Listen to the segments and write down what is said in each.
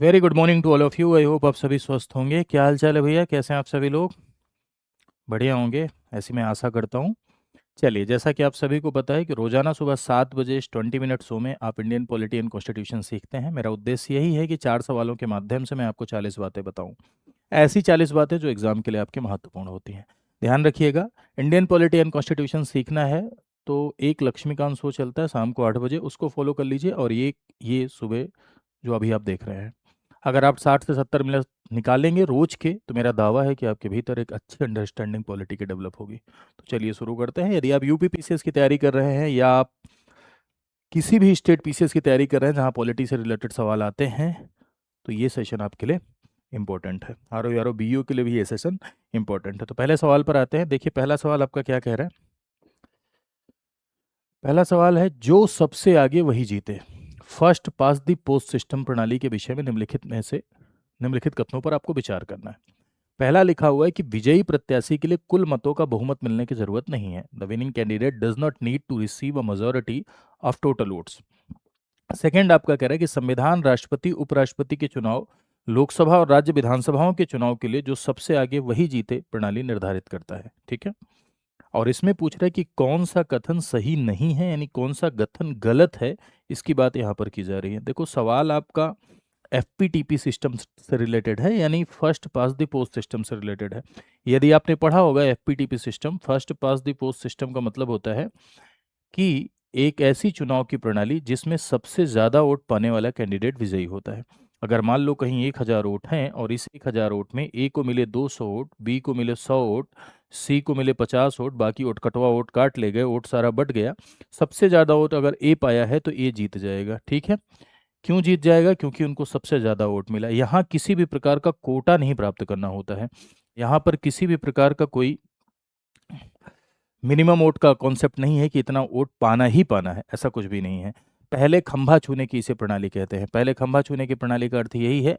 Very good morning to all of you. I hope आप सभी स्वस्थ होंगे। क्या हाल चाल है भैया, कैसे हैं आप सभी लोग? बढ़िया होंगे, ऐसी मैं आशा करता हूँ। चलिए, जैसा कि आप सभी को पता है कि रोजाना सुबह 7 बजे 20 मिनट शो में आप इंडियन पॉलिटी एंड कॉन्स्टिट्यूशन सीखते हैं। मेरा उद्देश्य यही है कि 4 सवालों के माध्यम से मैं आपको 40 बातें बताऊं। ऐसी 40 बातें जो एग्जाम के लिए आपके महत्वपूर्ण होती हैं। ध्यान रखिएगा, इंडियन पॉलिटी एंड कॉन्स्टिट्यूशन सीखना है तो एक लक्ष्मीकांत शो चलता है शाम को 8 बजे, उसको फॉलो कर लीजिए। और ये सुबह जो अभी आप देख रहे हैं, अगर आप 60 से 70 मिनट निकालेंगे रोज के, तो मेरा दावा है कि आपके भीतर एक अच्छी अंडरस्टैंडिंग पॉलिटी की डेवलप होगी। तो चलिए शुरू करते हैं। यदि आप यूपी पीसीएस की तैयारी कर रहे हैं या आप किसी भी स्टेट पीसीएस की तैयारी कर रहे हैं जहां पॉलिटी से रिलेटेड सवाल आते हैं, तो ये सेशन आपके लिए इंपॉर्टेंट है। आर ओ बीयू के लिए भी ये सेशन इंपॉर्टेंट है। तो पहले सवाल पर आते हैं। देखिए, पहला सवाल आपका क्या कह रहा है। पहला सवाल है, जो सबसे आगे वही जीते। First pass the post system प्रणाली के विषय में निम्नलिखित कथनों पर आपको विचार करना है। पहला लिखा हुआ है कि विजयी प्रत्याशी के लिए कुल मतों का बहुमत मिलने की जरूरत नहीं है। The winning candidate does not need to receive a majority of total votes. Second आपका कह रहा है कि संविधान राष्ट्रपति उपराष्ट्रपति के चुनाव, लोकसभा और राज्य विधानसभाओं के चुनाव के लिए जो सबसे आगे वही जीते प्रणाली निर्धारित करता है। ठीक है। और इसमें पूछ रहा है कि कौन सा कथन सही नहीं है, यानी कौन सा कथन गलत है, इसकी बात यहाँ पर की जा रही है। देखो, सवाल आपका एफपीटीपी सिस्टम से रिलेटेड है, यानी first pass the post system से रिलेटेड है। यदि आपने पढ़ा होगा FPTP system, first pass the post system का मतलब होता है कि एक ऐसी चुनाव की प्रणाली जिसमें सबसे ज़्यादा वोट पाने वाला कैंडिडेट विजयी होता है। अगर मान लो कहीं 1,000 वोट हैं और इस 1,000 वोट में ए को मिले 200 वोट, बी को मिले 100 वोट, सी को मिले 50 वोट, बाकी वोट कटवा वोट काट ले गए, वोट सारा बट गया, सबसे ज़्यादा वोट अगर ए पाया है तो ए जीत जाएगा। ठीक है। क्यों जीत जाएगा? क्योंकि उनको सबसे ज़्यादा वोट मिला। यहाँ किसी भी प्रकार का कोटा नहीं प्राप्त करना होता है। यहाँ पर किसी भी प्रकार का कोई मिनिमम वोट का कॉन्सेप्ट नहीं है कि इतना वोट पाना ही पाना है, ऐसा कुछ भी नहीं है। पहले खंभा छूने की इसे प्रणाली कहते हैं। पहले खंभा छूने की प्रणाली का अर्थ यही है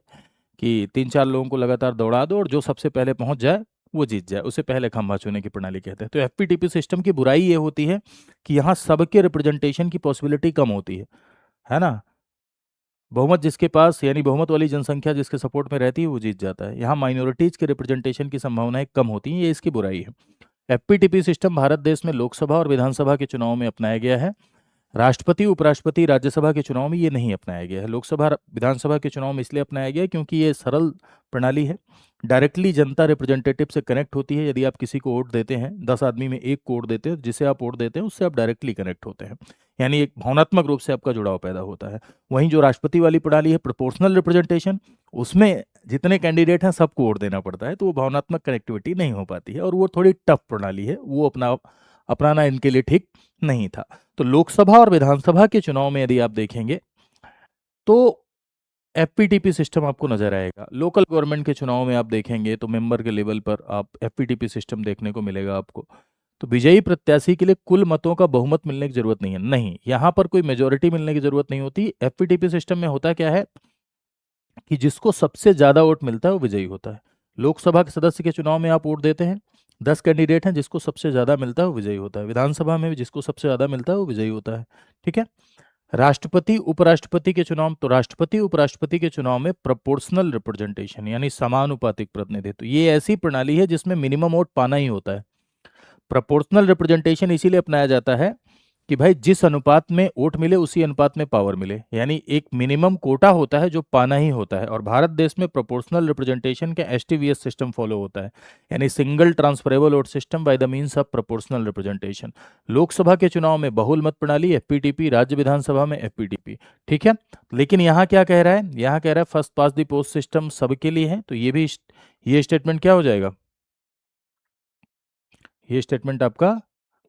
कि 3-4 लोगों को लगातार दौड़ा दो और जो सबसे पहले पहुंच जाए वो जीत जाए, उसे पहले खंभा छूने की प्रणाली कहते हैं। तो एफपीटीपी सिस्टम की बुराई ये होती है कि यहाँ सबके रिप्रेजेंटेशन की पॉसिबिलिटी कम होती है ना। बहुमत जिसके पास, यानी बहुमत वाली जनसंख्या जिसके सपोर्ट में रहती है वो जीत जाता है। यहाँ माइनॉरिटीज के रिप्रेजेंटेशन की संभावनाएं कम होती हैं, ये इसकी बुराई है। एफपीटीपी सिस्टम भारत देश में लोकसभा और विधानसभा के चुनाव में अपनाया गया है। राष्ट्रपति उपराष्ट्रपति राज्यसभा के चुनाव में ये नहीं अपनाया गया है। लोकसभा विधानसभा के चुनाव में इसलिए अपनाया गया है क्योंकि ये सरल प्रणाली है, डायरेक्टली जनता रिप्रेजेंटेटिव से कनेक्ट होती है। यदि आप किसी को वोट देते हैं, 10 आदमी में एक को वोट देते हैं, जिसे आप वोट देते हैं उससे आप डायरेक्टली कनेक्ट होते हैं, यानी एक भावनात्मक रूप से आपका जुड़ाव पैदा होता है। वहीं जो राष्ट्रपति वाली प्रणाली है, प्रोपोर्शनल रिप्रेजेंटेशन, उसमें जितने कैंडिडेट हैं सबको वोट देना पड़ता है, तो वो भावनात्मक कनेक्टिविटी नहीं हो पाती है और वो थोड़ी टफ प्रणाली है, वो अपनाना इनके लिए ठीक नहीं था। तो लोकसभा और विधानसभा के चुनाव में यदि आप देखेंगे तो एफपीटीपी सिस्टम आपको नजर आएगा। लोकल गवर्नमेंट के चुनाव में आप देखेंगे तो मेंबर के लेवल पर आप एफपीटीपी सिस्टम देखने को मिलेगा आपको। तो विजयी प्रत्याशी के लिए कुल मतों का बहुमत मिलने की जरूरत नहीं है, नहीं, यहाँ पर कोई मेजोरिटी मिलने की जरूरत नहीं होती। एफपीटीपी सिस्टम में होता क्या है कि जिसको सबसे ज्यादा वोट मिलता है वो विजयी होता है। लोकसभा के सदस्य के चुनाव में आप वोट देते हैं, 10 कैंडिडेट हैं, जिसको सबसे ज्यादा मिलता है वो विजयी होता है। विधानसभा में भी जिसको सबसे ज्यादा मिलता है वो विजयी होता है। ठीक है। राष्ट्रपति उपराष्ट्रपति के चुनाव, तो राष्ट्रपति उपराष्ट्रपति के चुनाव में प्रोपोर्शनल रिप्रेजेंटेशन यानी समानुपातिक प्रतिनिधित्व, ये ऐसी प्रणाली है जिसमें मिनिमम वोट पाना ही होता है। प्रोपोर्शनल रिप्रेजेंटेशन इसीलिए अपनाया जाता है कि भाई जिस अनुपात में वोट मिले उसी अनुपात में पावर मिले, यानी एक मिनिमम कोटा होता है जो पाना ही होता है। और भारत देश में प्रोपोर्शनल रिप्रेजेंटेशन का एसटीवीएस सिस्टम फॉलो होता है, यानी single transferable vote system by the means of proportional representation. Lok Sabha के चुनाव में बहुल मत प्रणाली एफपीटीपी, राज्य विधानसभा में एफपीटीपी। ठीक है। लेकिन यहाँ क्या कह रहा है, यहाँ कह रहा है first pass the post system सबके लिए है, तो ये स्टेटमेंट क्या हो जाएगा, ये स्टेटमेंट आपका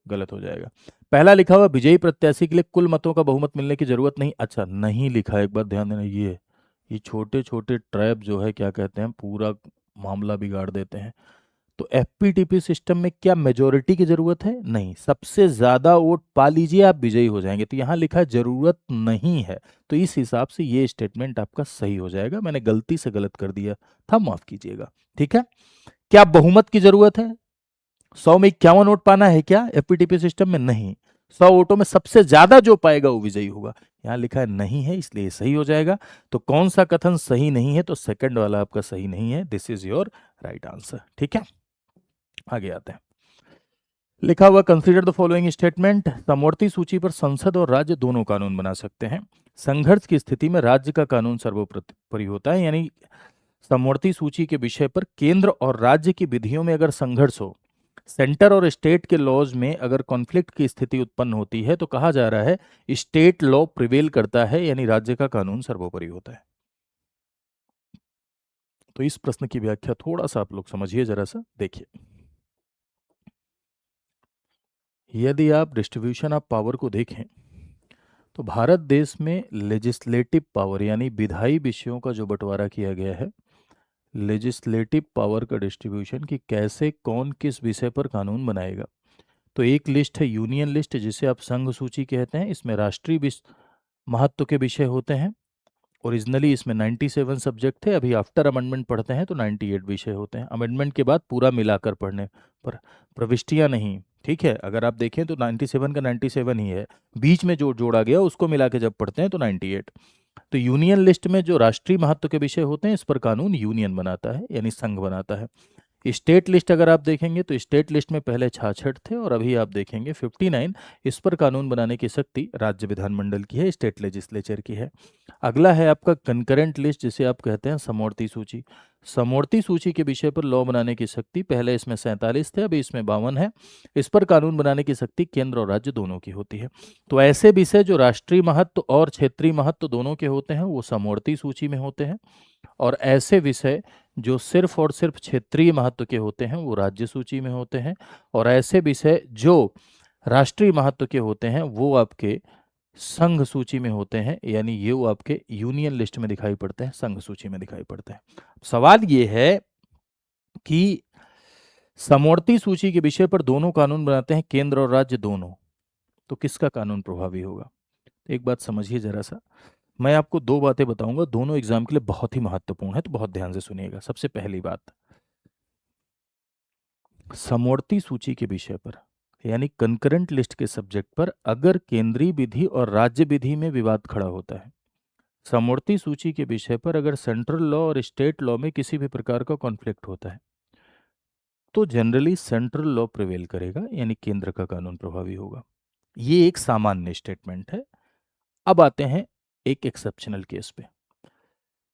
गलत हो जाएगा। पहला लिखा हुआ विजयी प्रत्याशी के लिए कुल मतों का बहुमत मिलने की जरूरत नहीं, अच्छा नहीं लिखा है, एक बार ध्यान देना। ये छोटे छोटे ट्रैप जो है, क्या कहते हैं, पूरा मामला बिगाड़ देते हैं। तो एफपीटीपी सिस्टम में क्या मेजोरिटी की जरूरत है? नहीं, सबसे ज्यादा वोट पा लीजिए आप विजयी हो जाएंगे। तो यहाँ लिखा है जरूरत नहीं है, तो इस हिसाब से ये स्टेटमेंट आपका सही हो जाएगा। मैंने गलती से गलत कर दिया था, माफ कीजिएगा। ठीक है। क्या बहुमत की जरूरत है? 100 में 51 वोट पाना है क्या एफपीटीपी सिस्टम में? नहीं, 100 वोटों में सबसे ज्यादा जो पाएगा वो विजयी होगा। यहाँ लिखा है नहीं है, इसलिए सही हो जाएगा। तो कौन सा कथन सही नहीं है? तो सेकंड वाला आपका सही नहीं है। This is your right answer. ठीक है, आगे आते हैं। लिखा हुआ कंसीडर द फॉलोइंग स्टेटमेंट। समवर्ती सूची पर संसद और राज्य दोनों कानून बना सकते हैं। संघर्ष की स्थिति में राज्य का कानून सर्वोपरि होता है, यानी समवर्ती सूची के विषय पर केंद्र और राज्य की विधियों में अगर संघर्ष हो, सेंटर और स्टेट के लॉज में अगर कॉन्फ्लिक्ट की स्थिति उत्पन्न होती है, तो कहा जा रहा है स्टेट लॉ प्रिवेल करता है, यानी राज्य का कानून सर्वोपरि होता है। तो इस प्रश्न की व्याख्या थोड़ा सा आप लोग समझिए, जरा सा देखिए। यदि आप डिस्ट्रीब्यूशन ऑफ पावर को देखें तो भारत देश में लेजिस्लेटिव पावर यानी विधायी विषयों का जो बंटवारा किया गया है, लेजिस्लेटिव पावर का डिस्ट्रीब्यूशन, कि कैसे कौन किस विषय पर कानून बनाएगा। तो एक लिस्ट है यूनियन लिस्ट, जिसे आप संघ सूची कहते हैं। इसमें राष्ट्रीय महत्व के विषय होते हैं। ओरिजिनली इसमें 97 सब्जेक्ट थे, अभी आफ्टर अमेंडमेंट पढ़ते हैं तो 98 विषय होते हैं। अमेंडमेंट के बाद पूरा मिलाकर पढ़ने पर, प्रविष्टियां नहीं। ठीक है, अगर आप देखें तो 97 का 97 ही है, बीच में जो जोड़ा गया उसको मिला के जब पढ़ते हैं तो 98। तो यूनियन लिस्ट में जो राष्ट्रीय महत्व के विषय होते हैं, इस पर कानून यूनियन बनाता है, यानी संघ बनाता है। स्टेट लिस्ट अगर आप देखेंगे तो स्टेट लिस्ट में पहले 66 थे और अभी आप देखेंगे 59। इस पर कानून बनाने की शक्ति राज्य विधानमंडल की है, स्टेट लेजिस्लेचर की है। अगला है आपका कंकरेंट लिस्ट, जिसे आप कहते हैं समवर्ती सूची। समवर्ती सूची के विषय पर लॉ बनाने की शक्ति, पहले इसमें 47 थे, अभी इसमें 52 है। इस पर कानून बनाने की शक्ति केंद्र और राज्य दोनों की होती है। तो ऐसे विषय जो राष्ट्रीय महत्व और क्षेत्रीय महत्व दोनों के होते हैं, वो समवर्ती सूची में होते हैं। और ऐसे विषय जो सिर्फ और सिर्फ क्षेत्रीय महत्व के होते हैं, वो राज्य सूची में होते हैं। और ऐसे विषय जो राष्ट्रीय महत्व के होते हैं, वो आपके संघ सूची में होते हैं, यानी ये वो आपके यूनियन लिस्ट में दिखाई पड़ते हैं, संघ सूची में दिखाई पड़ते हैं। सवाल ये है कि समवर्ती सूची के विषय पर दोनों कानून बनाते हैं, केंद्र और राज्य दोनों, तो किसका कानून प्रभावी होगा? एक बात समझिए जरा सा। मैं आपको दो बातें बताऊंगा, दोनों एग्जाम के लिए बहुत ही महत्वपूर्ण है, तो बहुत ध्यान से सुनिएगा। सबसे पहली बात, समवर्ती सूची के विषय पर यानी कंकरेंट लिस्ट के सब्जेक्ट पर अगर केंद्रीय विधि और राज्य विधि में विवाद खड़ा होता है, समवर्ती सूची के विषय पर अगर सेंट्रल लॉ और स्टेट लॉ में किसी भी प्रकार का कॉन्फ्लिक्ट होता है, तो जनरली सेंट्रल लॉ प्रिवेल करेगा, यानी केंद्र का कानून प्रभावी होगा। ये एक सामान्य स्टेटमेंट है। अब आते हैं एक एक्सेप्शनल केस पे।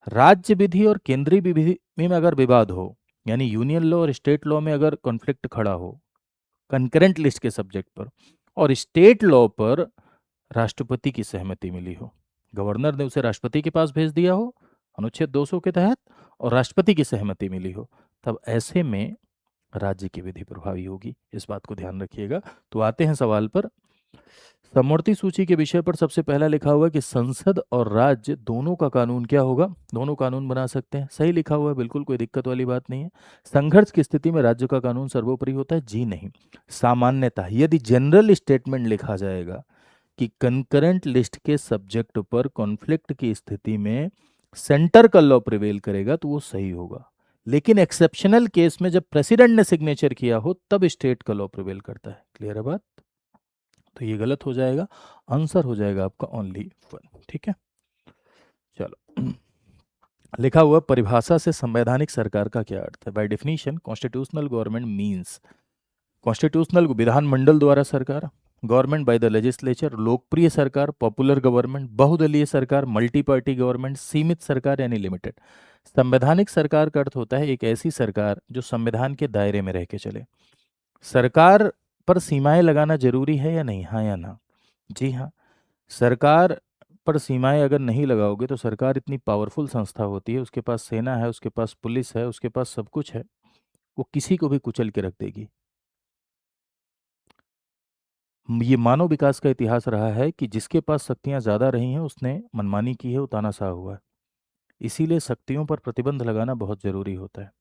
राज्य विधि और केंद्रीय विधि में अगर विवाद हो, यानी यूनियन लॉ और स्टेट लॉ में अगर कॉन्फ्लिक्ट खड़ा हो कंकरेंट लिस्ट के सब्जेक्ट पर, और स्टेट लॉ पर राष्ट्रपति की सहमति मिली हो, गवर्नर ने उसे राष्ट्रपति के पास भेज दिया हो अनुच्छेद 200 के तहत, और राष्ट्रपति की सहमति मिली हो, तब ऐसे में राज्य की विधि प्रभावी होगी। इस बात को ध्यान रखिएगा। तो आते हैं सवाल पर। समवर्ती सूची के विषय पर सबसे पहला लिखा हुआ है कि संसद और राज्य दोनों का कानून क्या होगा? दोनों कानून बना सकते हैं। सही लिखा हुआ है, बिल्कुल कोई दिक्कत वाली बात नहीं है। संघर्ष की स्थिति में राज्य का कानून सर्वोपरि होता है? जी नहीं। सामान्यतः यदि जनरल स्टेटमेंट लिखा जाएगा कि कंकरेंट लिस्ट के सब्जेक्ट पर कॉन्फ्लिक्ट की स्थिति में सेंटर का लॉ प्रिवेल करेगा, तो वो सही होगा। लेकिन एक्सेप्शनल केस में जब प्रेसिडेंट ने सिग्नेचर किया हो, तब स्टेट का लॉ प्रिवेल करता है। क्लियर है बात? तो ये गलत हो जाएगा, आंसर हो जाएगा आपका ओनली वन। ठीक है, चलो। लिखा हुआ परिभाषा से संवैधानिक सरकार का क्या अर्थ है? By definition constitutional government means constitutional विधानमंडल द्वारा सरकार, गवर्नमेंट बाय द लेजिस्लेचर लोकप्रिय सरकार, पॉपुलर गवर्नमेंट बहुदलीय सरकार, मल्टी पार्टी गवर्नमेंट, सीमित सरकार यानी लिमिटेड। संवैधानिक सरकार का अर्थ होता है एक ऐसी सरकार जो संविधान के दायरे में रह के चले। सरकार पर सीमाएं लगाना जरूरी है या नहीं? हाँ या ना? जी हाँ। सरकार पर सीमाएं अगर नहीं लगाओगे तो सरकार इतनी पावरफुल संस्था होती है, उसके पास सेना है, उसके पास पुलिस है, उसके पास सब कुछ है, वो किसी को भी कुचल के रख देगी। ये मानव विकास का इतिहास रहा है कि जिसके पास शक्तियां ज्यादा रही हैं उसने मनमानी की है, वो तानाशाह हुआ है। इसीलिए शक्तियों पर प्रतिबंध लगाना बहुत जरूरी होता है।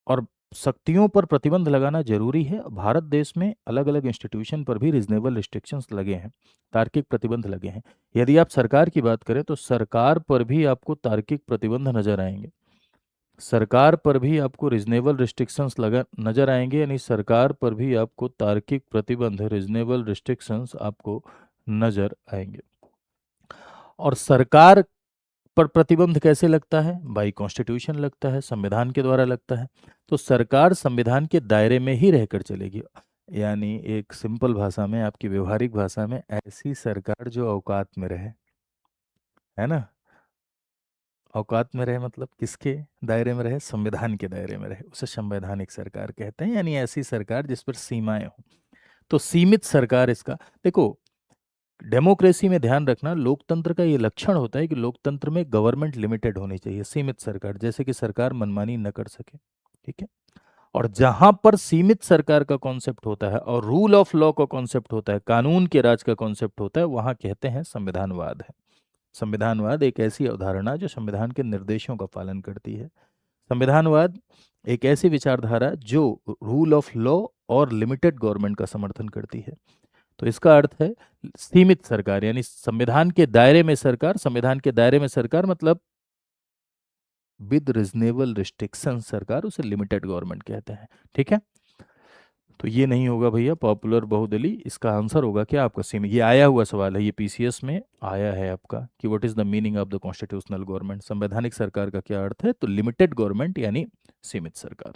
और शक्तियों पर प्रतिबंध लगाना जरूरी है। भारत देश में अलग अलग इंस्टीट्यूशन पर भी रिजनेबल रिस्ट्रिक्शंस लगे हैं, तार्किक प्रतिबंध लगे हैं। यदि आप सरकार की बात करें तो सरकार पर भी आपको तार्किक प्रतिबंध नजर आएंगे। सरकार पर भी आपको रिजनेबल रिस्ट्रिक्शंस लगा नजर आएंगे, यानी सरकार पर भी आपको तार्किक प्रतिबंध, रिजनेबल रिस्ट्रिक्शंस आपको नजर आएंगे। और सरकार पर प्रतिबंध कैसे लगता है? बाई कॉन्स्टिट्यूशन लगता है, संविधान के द्वारा लगता है। तो सरकार संविधान के दायरे में ही रहकर चलेगी, यानी एक सिंपल भाषा में, आपकी व्यवहारिक भाषा में, ऐसी सरकार जो औकात में रहे, है ना। औकात में रहे मतलब किसके दायरे में रहे? संविधान के दायरे में रहे, उसे संवैधानिक सरकार कहते हैं, यानी ऐसी सरकार जिस पर सीमाएं हो। तो सीमित सरकार इसका, देखो, डेमोक्रेसी में ध्यान रखना, लोकतंत्र का ये लक्षण होता है कि लोकतंत्र में गवर्नमेंट लिमिटेड होनी चाहिए, सीमित सरकार, जैसे कि सरकार मनमानी न कर सके। ठीक है। और जहां पर सीमित सरकार का कॉन्सेप्ट होता है और रूल ऑफ लॉ का कॉन्सेप्ट होता है, कानून के राज का कॉन्सेप्ट होता है, वहां कहते हैं संविधानवाद है। संविधानवाद एक ऐसी अवधारणा जो संविधान के निर्देशों का पालन करती है। संविधानवाद एक ऐसी विचारधारा जो रूल ऑफ लॉ और लिमिटेड गवर्नमेंट का समर्थन करती है। तो इसका अर्थ है सीमित सरकार, यानी संविधान के दायरे में सरकार, संविधान के दायरे में सरकार मतलब विद रिजनेबल रिस्ट्रिक्शन सरकार, उसे लिमिटेड गवर्नमेंट कहते हैं। ठीक है। तो ये नहीं होगा भैया पॉपुलर बहुदली, इसका आंसर होगा क्या आपका? सीमित। ये आया हुआ सवाल है, ये पीसीएस में आया है आपका कि what is the meaning of the constitutional government, संवैधानिक सरकार का क्या अर्थ है? तो लिमिटेड गवर्नमेंट यानी सीमित सरकार।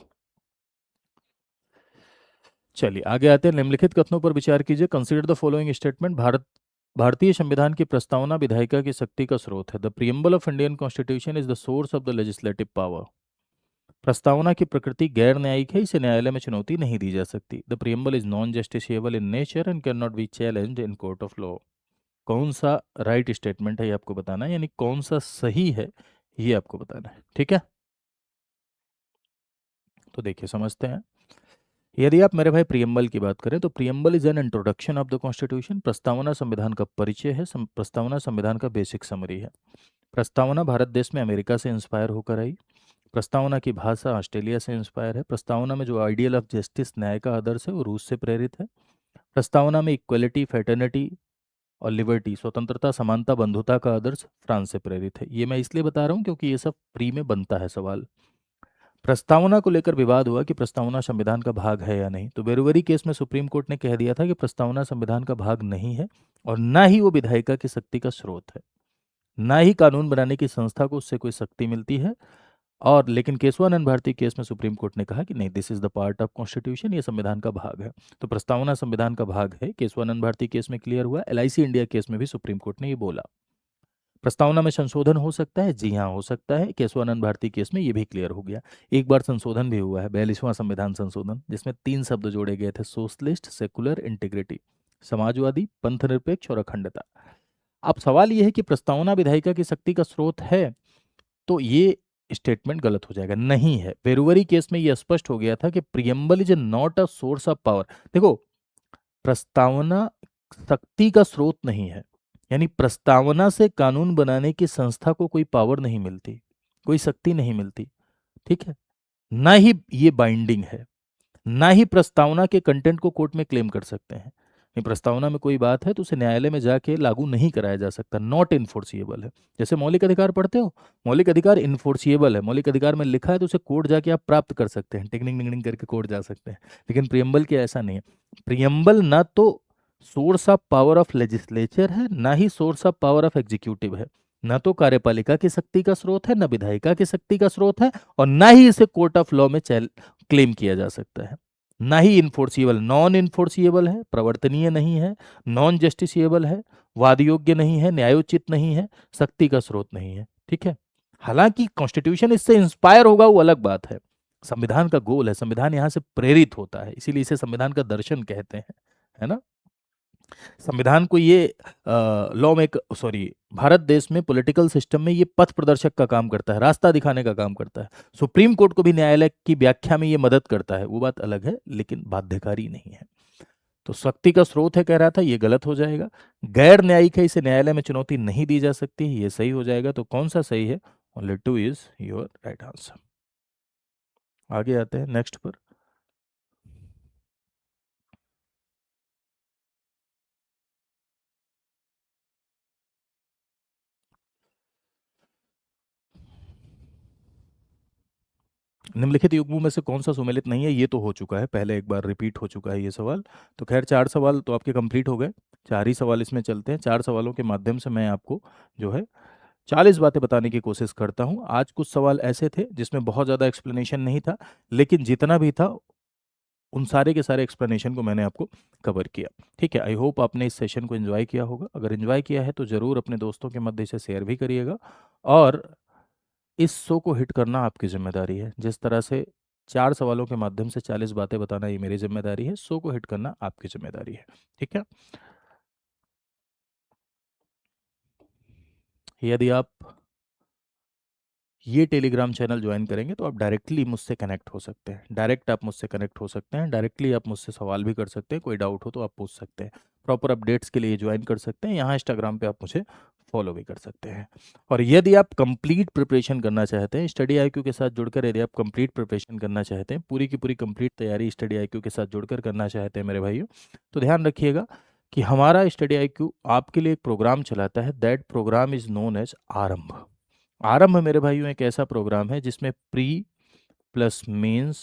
चलिए आगे आते हैं। निम्नलिखित कथनों पर विचार कीजिए। Consider the following statement. भारतीय संविधान की प्रस्तावना विधायिका की शक्ति का स्रोत है। The preamble of Indian constitution is the source of the legislative power. प्रस्तावना की प्रकृति गैर न्यायिक है, इसे न्यायालय में चुनौती नहीं दी जा सकती। The preamble is non justiciable in nature and can not be challenged in court of law. कौन सा राइट स्टेटमेंट है ये आपको बताना है, यानी कौन सा सही है ये आपको बताना है। ठीक है। तो देखिए समझते हैं। यदि आप मेरे भाई प्रियम्बल की बात करें तो preamble is an introduction of the constitution. प्रस्तावना संविधान का परिचय है, प्रस्तावना संविधान का बेसिक समरी है। प्रस्तावना भारत देश में अमेरिका से इंस्पायर होकर आई। प्रस्तावना की भाषा ऑस्ट्रेलिया से इंस्पायर है। प्रस्तावना में जो आइडियल ऑफ जस्टिस, न्याय का आदर्श है, वो रूस से प्रेरित है। प्रस्तावना में इक्वलिटी, फैटर्निटी और लिबर्टी, स्वतंत्रता, समानता, बंधुता का आदर्श फ्रांस से प्रेरित है। ये मैं इसलिए बता रहा हूँ क्योंकि ये सब प्री में बनता है सवाल। प्रस्तावना को लेकर विवाद हुआ कि प्रस्तावना संविधान का भाग है या नहीं। तो बेरुवरी केस में सुप्रीम कोर्ट ने कह दिया था कि प्रस्तावना संविधान का भाग नहीं है और ना ही वो विधायिका की शक्ति का स्रोत है, ना ही कानून बनाने की संस्था को उससे कोई शक्ति मिलती है। और लेकिन केशवानंद भारती केस में सुप्रीम कोर्ट ने कहा कि नहीं, this is the part of constitution, ये संविधान का भाग है। तो प्रस्तावना संविधान का भाग है, केशवानंद भारती केस में क्लियर हुआ। एलआईसी इंडिया केस में भी सुप्रीम कोर्ट ने ये बोला। प्रस्तावना में संशोधन हो सकता है, जी हाँ हो सकता है। केशवानंद भारती केस में ये भी क्लियर हो गया। एक बार संशोधन भी हुआ है, 42वां संविधान संशोधन, जिसमें 3 शब्द जोड़े गए थे, सोशलिस्ट, सेकुलर, इंटीग्रिटी, समाजवादी, पंथनिरपेक्ष और अखंडता। अब सवाल यह है कि प्रस्तावना विधायिका की शक्ति का स्रोत है, तो ये स्टेटमेंट गलत हो जाएगा, नहीं है। पेरुवरी केस में यह स्पष्ट हो गया था कि preamble is not a source of power. देखो, प्रस्तावना शक्ति का स्रोत नहीं है, यानी प्रस्तावना से कानून बनाने की संस्था को कोई पावर नहीं मिलती, कोई शक्ति नहीं मिलती। ठीक है। ना ही ये बाइंडिंग है, ना ही प्रस्तावना के कंटेंट को कोर्ट में क्लेम कर सकते हैं। नहीं, प्रस्तावना में कोई बात है तो उसे न्यायालय में जाके लागू नहीं कराया जा सकता, नॉट इन्फोर्सिएबल है। जैसे मौलिक अधिकार पढ़ते हो, मौलिक अधिकार इन्फोर्सिएबल है, मौलिक अधिकार में लिखा है तो उसे कोर्ट जाके आप प्राप्त कर सकते हैं, टिंग टिंग करके कोर्ट जा सकते हैं। लेकिन प्रियम्बल के ऐसा नहीं है। प्रियम्बल ना तो source of power of legislature है, ना ही source of power of executive है। ना तो कार्यपालिका की शक्ति का स्रोत है, ना विधायिका की शक्ति का स्रोत है, और ना ही इसे कोर्ट ऑफ लॉ में क्लेम किया जा सकता है। ना ही इन्फोर्सिएबल, नॉन इन्फोर्सिएबल है, प्रवर्तनीय नहीं है, नॉन जस्टिसिएबल है, वाद योग्य नहीं है, न्यायोचित नहीं है, शक्ति का स्रोत नहीं है। ठीक है। हालांकि कॉन्स्टिट्यूशन इससे इंस्पायर होगा, वो अलग बात है। संविधान का गोल है, संविधान यहां से प्रेरित होता है, इसीलिए इसे संविधान का दर्शन कहते हैं, है ना। संविधान को ये लॉ में, सॉरी, भारत देश में पॉलिटिकल सिस्टम में ये पथ प्रदर्शक का काम करता है, रास्ता दिखाने का काम करता है। सुप्रीम कोर्ट को भी न्यायालय की व्याख्या में ये मदद करता है, वो बात अलग है, लेकिन बाध्यकारी नहीं है। तो शक्ति का स्रोत है कह रहा था, ये गलत हो जाएगा। गैर न्यायिक है, इसे न्यायालय में चुनौती नहीं दी जा सकती, ये सही हो जाएगा। तो कौन सा सही है? Only 2 is your right answer. आगे आते हैं नेक्स्ट पर। निम्नलिखित युग्मों में से कौन सा सुमेलित नहीं है? ये तो हो चुका है, पहले एक बार रिपीट हो चुका है ये सवाल। तो खैर 4 सवाल तो आपके कंप्लीट हो गए। 4 ही सवाल इसमें चलते हैं। 4 सवालों के माध्यम से मैं आपको जो है 40 बातें बताने की कोशिश करता हूँ। आज कुछ सवाल ऐसे थे जिसमें बहुत ज़्यादा एक्सप्लेनेशन नहीं था, लेकिन जितना भी था उन सारे के सारे एक्सप्लेनेशन को मैंने आपको कवर किया। ठीक है, आई होप आपने इस सेशन को एंजॉय किया होगा। अगर एंजॉय किया है तो ज़रूर अपने दोस्तों के मध्य से शेयर भी करिएगा, और इस शो को हिट करना आपकी जिम्मेदारी है। जिस तरह से 4 सवालों के माध्यम से 40 बातें बताना ये मेरी जिम्मेदारी है, शो को हिट करना आपकी जिम्मेदारी है। ठीक है, यदि आप ये टेलीग्राम चैनल ज्वाइन करेंगे तो आप डायरेक्टली मुझसे कनेक्ट हो सकते हैं। डायरेक्ट आप मुझसे कनेक्ट हो सकते हैं, डायरेक्टली आप मुझसे सवाल भी कर सकते हैं, कोई डाउट हो तो आप पूछ सकते हैं। प्रॉपर अपडेट्स के लिए ज्वाइन कर सकते हैं। यहाँ इंस्टाग्राम पे आप मुझे फॉलो भी कर सकते हैं। और यदि आप कंप्लीट प्रिपरेशन करना चाहते हैं स्टडी आईक्यू के साथ जुड़कर, यदि आप कंप्लीट प्रिपरेशन करना चाहते हैं, पूरी की पूरी कंप्लीट तैयारी स्टडी आईक्यू के साथ जुड़कर करना चाहते हैं मेरे भाइयों, तो ध्यान रखिएगा कि हमारा स्टडी आईक्यू आपके लिए एक प्रोग्राम चलाता है। That program is known as Aarambh. Aarambh मेरे भाइयों एक ऐसा प्रोग्राम है जिसमें pre plus mains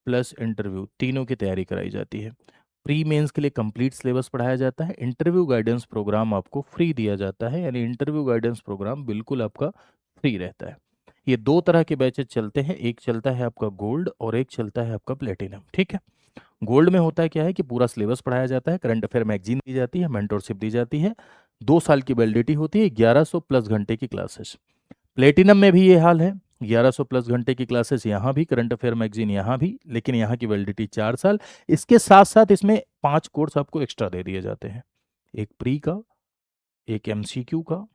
plus interview तीनों की तैयारी कराई जाती है। प्री मेंस के लिए कंप्लीट सिलेबस पढ़ाया जाता है। इंटरव्यू गाइडेंस प्रोग्राम आपको फ्री दिया जाता है, यानी इंटरव्यू गाइडेंस प्रोग्राम बिल्कुल आपका फ्री रहता है। ये दो तरह के बैचेज चलते हैं, एक चलता है आपका गोल्ड और एक चलता है आपका प्लेटिनम। ठीक है, गोल्ड में होता है क्या है कि पूरा सिलेबस पढ़ाया जाता है, करंट अफेयर मैगजीन दी जाती है, मेंटोरशिप दी जाती है, 2 साल की वैलिडिटी होती है, 1100 प्लस घंटे की क्लासेस। प्लेटिनम में भी ये हाल है, 1100 प्लस घंटे की क्लासेस यहाँ भी, करंट अफेयर मैगजीन यहाँ भी, लेकिन यहाँ की वैलिडिटी 4 साल। इसके साथ साथ इसमें 5 कोर्स आपको एक्स्ट्रा दे दिए जाते हैं, एक प्री का, एक एमसीक्यू का,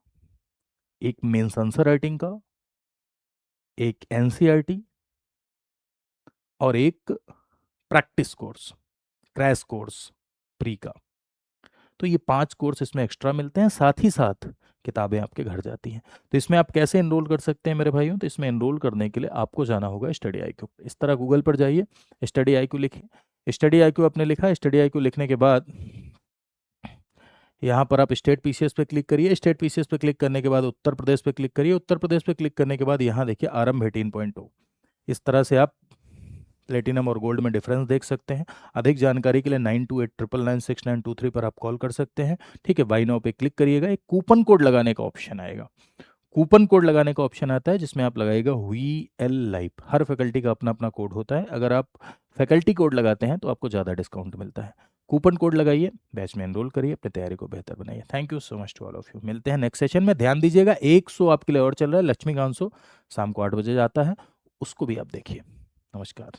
एक मेंस आंसर राइटिंग का, एक एनसीईआरटी और एक practice course, crash course pre का। तो ये 5 कोर्स इसमें एक्स्ट्रा मिलते हैं, साथ ही साथ किताबें आपके घर जाती हैं। तो इसमें आप कैसे एनरोल कर सकते हैं मेरे भाइयों? तो इसमें एनरोल करने के लिए आपको जाना होगा स्टडी आईक्यू। इस तरह गूगल पर जाइए, स्टडी आईक्यू लिखिए। स्टडी आईक्यू आपने लिखा, स्टडी आईक्यू लिखने के बाद यहाँ पर आप स्टेट पीसीएस पे क्लिक करिए। स्टेट पीसीएस पे क्लिक करने के बाद उत्तर प्रदेश पे क्लिक करिए। उत्तर प्रदेश पे क्लिक करने के बाद यहाँ देखिए आरंभ 18.2। इस तरह से आप प्लेटिनम और गोल्ड में डिफरेंस देख सकते हैं। अधिक जानकारी के लिए 9289996923 पर आप कॉल कर सकते हैं। ठीक है, बाई नाउ पे क्लिक करिएगा। एक कूपन कोड लगाने का ऑप्शन आएगा। कूपन कोड लगाने का ऑप्शन आता है जिसमें आप लगाइएगा VL लाइफ। हर फैकल्टी का अपना अपना कोड होता है। अगर आप फैकल्टी कोड लगाते हैं तो आपको ज़्यादा डिस्काउंट मिलता है। कूपन कोड लगाइए, बैच में एनरोल करिए, अपनी तैयारी को बेहतर बनाइए। Thank you so much to all of you. मिलते हैं नेक्स्ट सेशन में। ध्यान दीजिएगा, एक शो आपके लिए और चल रहा है, लक्ष्मीकांत शो, शाम को 8 बजे जाता है, उसको भी आप देखिए। नमस्कार।